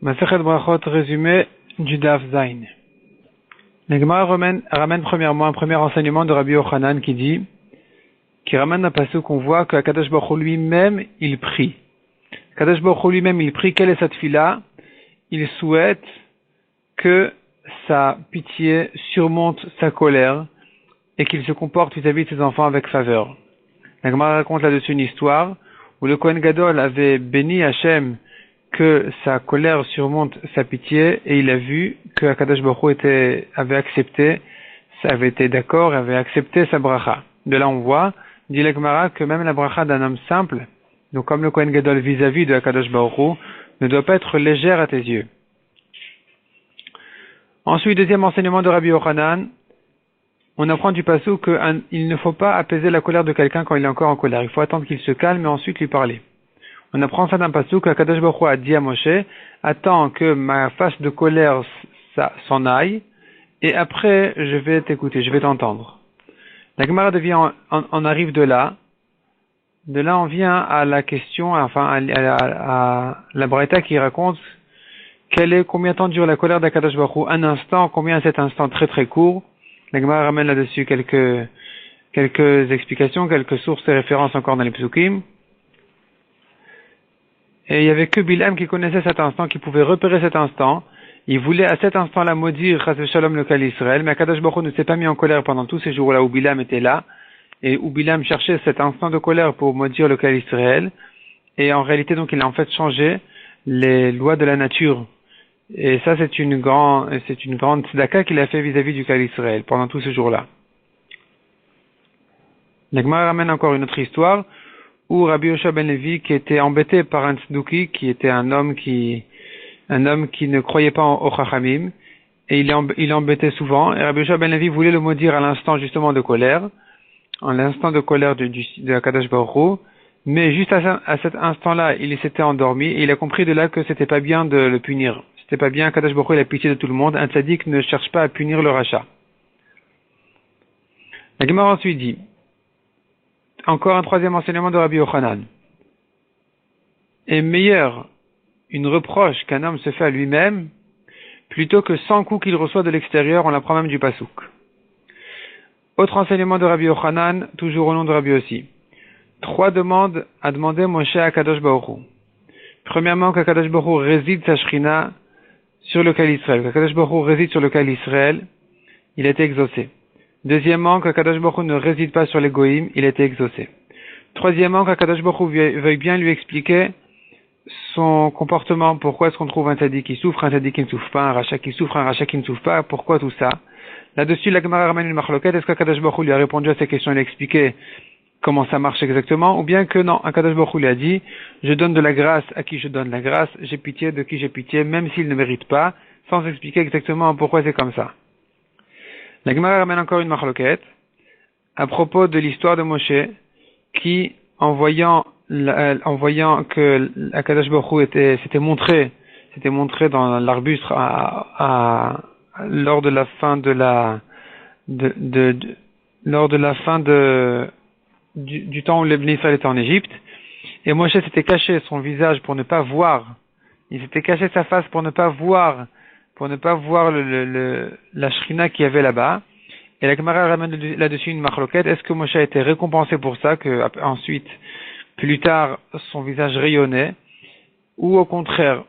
Masechet Brachot résumé du Daf Zayin. La Gemara ramène premièrement un premier enseignement de Rabbi Yochanan qui ramène un passage qu'on voit que Akadosh Baruch Hu lui-même il prie. Akadosh Baruch Hu lui-même il prie. Quelle est cette fila? Il souhaite que sa pitié surmonte sa colère et qu'il se comporte vis-à-vis de ses enfants avec faveur. La Gemara raconte là-dessus une histoire où le Kohen Gadol avait béni Hachem que sa colère surmonte sa pitié, et il a vu que Akadosh Baruch Hu avait accepté, avait été d'accord, avait accepté sa bracha. De là on voit, dit la Gemara, que même la bracha d'un homme simple, donc comme le Kohen Gadol vis-à-vis de Akadosh Baruch Hu, ne doit pas être légère à tes yeux. Ensuite, deuxième enseignement de Rabbi Yochanan, on apprend du pasuk qu'il ne faut pas apaiser la colère de quelqu'un quand il est encore en colère. Il faut attendre qu'il se calme et ensuite lui parler. On apprend ça d'un pasuk qu'Akadosh Baruch Hu a dit à Moshe, attends que ma face de colère s'en aille, et après je vais t'écouter, je vais t'entendre. La Gemara on arrive de là on vient à la question, enfin à la braïta qui raconte combien de temps dure la colère d'Akadosh Baruch Hu, un instant, combien cet instant très très court. La Gemara ramène là-dessus quelques explications, quelques sources et références encore dans les psukim. Et il y avait que Bilam qui connaissait cet instant, qui pouvait repérer cet instant. Il voulait à cet instant-là maudire Chas v'Shalom le Kal Israël, mais Akadosh Baruch Hu ne s'est pas mis en colère pendant tous ces jours-là où Bilam était là, et où Bilam cherchait cet instant de colère pour maudire le Kal Israël. Et en réalité, donc, il a en fait changé les lois de la nature. Et ça, c'est une grande tzedaka qu'il a fait vis-à-vis du Kal Israël pendant tous ces jours-là. La Gemara ramène encore une autre histoire où Rabbi Yoshua ben Levi, qui était embêté par un tzduki, qui était un homme qui ne croyait pas au Chachamim, et il embêtait souvent, et Rabbi Yoshua ben Levi voulait le maudire à l'instant justement de colère, de Akadosh Baruch Hu, mais juste à cet instant-là, il s'était endormi, et il a compris de là que c'était pas bien de le punir. C'était pas bien, Akadosh Baruch Hu, il a pitié de tout le monde, un tzaddik ne cherche pas à punir le rachat. La Gemara ensuite dit, encore un troisième enseignement de Rabbi Yochanan. Est meilleur une reproche qu'un homme se fait à lui-même plutôt que 100 coups qu'il reçoit de l'extérieur, on l'apprend même du pasuk. Autre enseignement de Rabbi Yochanan, toujours au nom de Rabbi Yossi. 3 demandes à demander Moshe à Akadosh Baruch Hu. Premièrement, qu'Akadosh Baruch Hu réside sa shrina sur le Kal Israël. Qu'Akadosh Baruch Hu réside sur le Kal Israël, il a été exaucé. Deuxièmement, qu'Akadosh Baruch Hu ne réside pas sur les goïm, il a été exaucé. Troisièmement, qu'Akadosh Baruch Hu veuille bien lui expliquer son comportement, pourquoi est-ce qu'on trouve un tzaddik qui souffre, un tzaddik qui ne souffre pas, un rachat qui souffre, un rachat qui ne souffre pas, pourquoi tout ça? Là-dessus, la Gemara ramène une marloquette, est-ce qu'Akadosh Baruch Hu lui a répondu à ces questions, il a expliqué comment ça marche exactement, ou bien que non, Akadosh Baruch Hu lui a dit, je donne de la grâce à qui je donne la grâce, j'ai pitié de qui j'ai pitié, même s'il ne mérite pas, sans expliquer exactement pourquoi c'est comme ça. La Gemara ramène encore une marloquette à propos de l'histoire de Moshe qui, en voyant que Akadosh Baruch Hu s'était montré dans l'arbuste lors de la fin du temps où les Bnei Israël étaient en Égypte, et Moshe s'était caché son visage pour ne pas voir, il s'était caché sa face pour ne pas voir la shrina qu'il y avait là-bas. Et la Gemara ramène là-dessus une marloquette. Est-ce que Moshe a été récompensé pour ça, que ensuite, plus tard, son visage rayonnait, ou au contraire,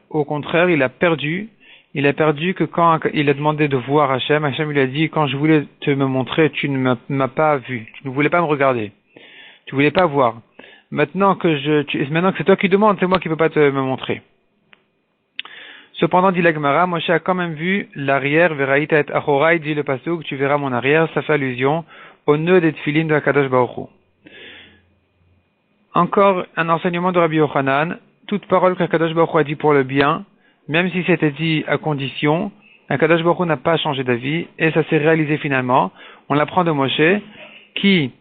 il a perdu que quand il a demandé de voir Hachem lui a dit, quand je voulais te me montrer, tu ne m'as pas vu, tu ne voulais pas me regarder, tu voulais pas voir. Maintenant que c'est toi qui demandes, c'est moi qui ne peux pas me montrer. Cependant, dit la Gemara, Moshe a quand même vu l'arrière, Veraïta et Achorai, dit le pasuk, tu verras mon arrière, ça fait allusion au nœud des tefilin de Akadosh Baruch Hu. Encore un enseignement de Rabbi Yochanan, toute parole qu'Akadosh Baruch Hu a dit pour le bien, même si c'était dit à condition, Akadosh Baruch Hu n'a pas changé d'avis, et ça s'est réalisé finalement. On l'apprend de Moshe, qui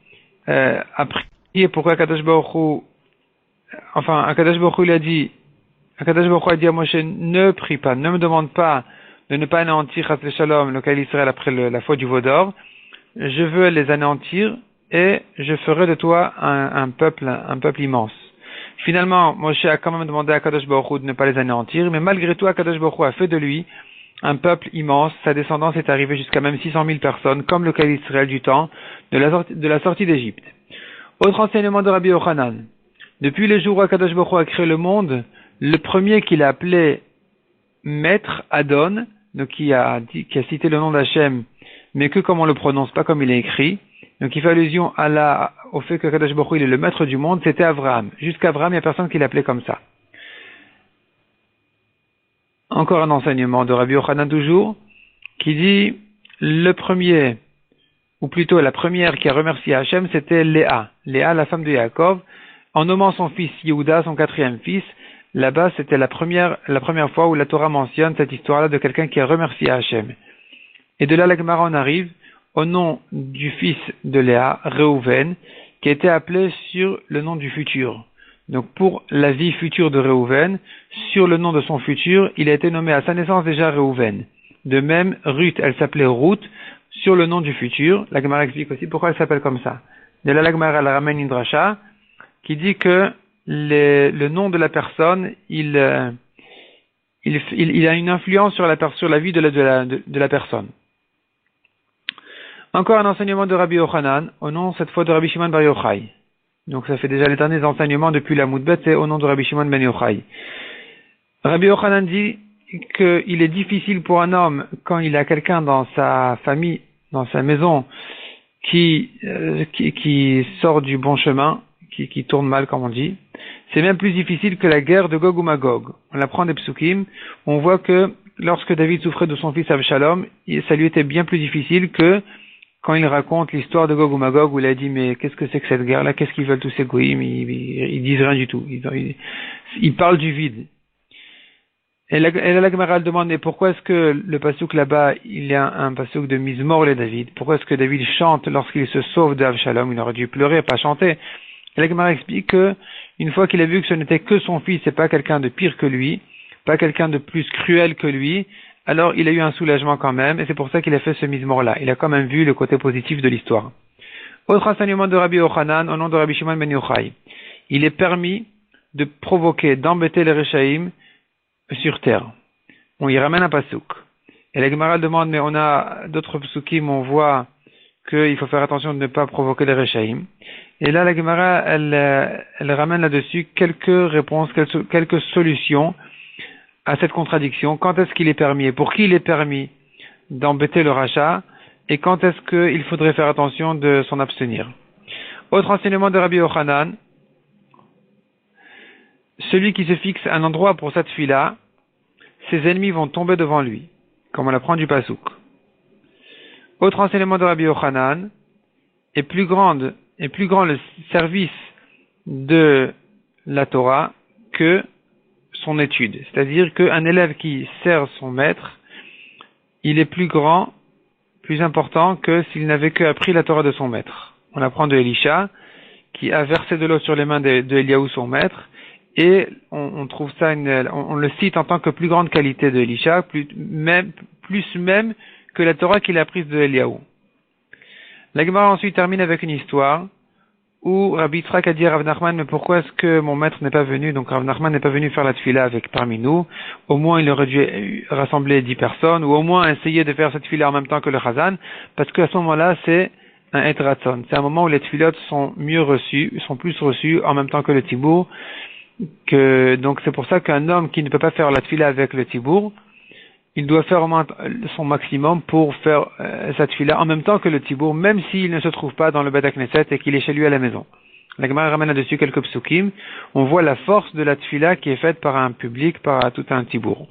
a prié pour Akadosh Baruch Hu, Akadosh Baruch Hu lui a dit, Akadosh Baruch Hu a dit à Moshe, ne prie pas, ne me demande pas de ne pas anéantir Chas v'Shalom, le Kal Israël après la faute du veau d'or. Je veux les anéantir et je ferai de toi un peuple immense. Finalement, Moshe a quand même demandé à Kadosh Baruch Hu de ne pas les anéantir, mais malgré tout, Kadosh Baruch Hu a fait de lui un peuple immense. Sa descendance est arrivée jusqu'à même 600 000 personnes, comme le cas d'Israël du temps de la sortie d'Égypte. Autre enseignement de Rabbi Yochanan. Depuis le jour où Kadosh Baruch Hu a créé le monde, le premier qu'il a appelé Maître, Adon, donc qui a cité le nom d'Hachem, mais que comme on le prononce pas comme il est écrit, donc il fait allusion au fait que Kadosh Baruch Hu il est le maître du monde, c'était Abraham. Jusqu'à Abraham, il n'y a personne qui l'appelait comme ça. Encore un enseignement de Rabbi Yochanan toujours, qui dit, le premier, ou plutôt la première qui a remercié Hachem, c'était Léa. Léa, la femme de Yaakov, en nommant son fils Yehuda, son quatrième fils. Là-bas, c'était la première fois où la Torah mentionne cette histoire-là de quelqu'un qui a remercié Hachem. Et de là, la Gemara en arrive au nom du fils de Léa, Réhouven, qui a été appelé sur le nom du futur. Donc pour la vie future de Réhouven, sur le nom de son futur, il a été nommé à sa naissance déjà Réhouven. De même, Ruth, elle s'appelait Ruth, sur le nom du futur. La Gemara explique aussi pourquoi elle s'appelle comme ça. De là, la Gemara elle ramène une dracha qui dit que le nom de la personne, il a une influence sur la vie de la personne. Encore un enseignement de Rabbi Yochanan, au nom cette fois de Rabbi Shimon Bar Yochai. Donc ça fait déjà les derniers enseignements depuis la Moudbet, c'est au nom de Rabbi Shimon Ben Yochai. Rabbi Yochanan dit qu'il est difficile pour un homme, quand il a quelqu'un dans sa famille, dans sa maison, qui sort du bon chemin, qui tourne mal comme on dit, c'est même plus difficile que la guerre de Gog ou Magog. On apprend des psukim, on voit que lorsque David souffrait de son fils Avshalom, ça lui était bien plus difficile que quand il raconte l'histoire de Gog ou Magog, où il a dit, mais qu'est-ce que c'est que cette guerre-là, qu'est-ce qu'ils veulent tous ces goïms, ils disent rien du tout, ils parlent du vide. Et la Gemara demande, mais pourquoi est-ce que le pasuk là-bas, il y a un pasuk de Mizmor le David? Pourquoi est-ce que David chante lorsqu'il se sauve d'Avshalom? Il aurait dû pleurer, pas chanter. Et la Gemara explique que, une fois qu'il a vu que ce n'était que son fils et pas quelqu'un de pire que lui, pas quelqu'un de plus cruel que lui, alors il a eu un soulagement quand même, et c'est pour ça qu'il a fait ce Mizmor-là. Il a quand même vu le côté positif de l'histoire. Autre enseignement de Rabbi Yochanan, au nom de Rabbi Shimon Ben Yochai. Il est permis de provoquer, d'embêter les Réchaïm sur terre. On y ramène un pasouk. Et la Gemara demande, mais on a d'autres pasukim, on voit qu'il faut faire attention de ne pas provoquer les Réchaïm. Et là, la Gemara, elle ramène là-dessus quelques réponses, quelques solutions à cette contradiction. Quand est-ce qu'il est permis et pour qui il est permis d'embêter le rachat et quand est-ce qu'il faudrait faire attention de s'en abstenir. Autre enseignement de Rabbi Yochanan, celui qui se fixe un endroit pour cette fille-là, ses ennemis vont tomber devant lui, comme on l'apprend du Pasouk. Autre enseignement de Rabbi Yochanan, est plus grand le service de la Torah que son étude. C'est-à-dire qu'un élève qui sert son maître, il est plus grand, plus important que s'il n'avait que appris la Torah de son maître. On apprend de Elisha, qui a versé de l'eau sur les mains de Eliaou, son maître, et on trouve ça, on le cite en tant que plus grande qualité de Elisha, plus même que la Torah qu'il a prise de Eliaou. La Gemara ensuite termine avec une histoire où Rabbi Yitzhak a dit à Rav Nachman, mais pourquoi est-ce que mon maître n'est pas venu? Donc Rav Nachman n'est pas venu faire la tefila parmi nous. Au moins il aurait dû rassembler 10 personnes, ou au moins essayer de faire cette tefila en même temps que le Chazan, parce qu'à ce moment-là c'est un et ratzon. C'est un moment où les tefilotes sont mieux reçues, sont plus reçues en même temps que le tibour. Donc c'est pour ça qu'un homme qui ne peut pas faire la tefila avec le tibour, il doit faire au moins son maximum pour faire cette tefila en même temps que le tibour, même s'il ne se trouve pas dans le Beit HaKnesset et qu'il est chez lui à la maison. La Gemara ramène là-dessus quelques psukim. On voit la force de la tefila qui est faite par un public, par tout un tibour.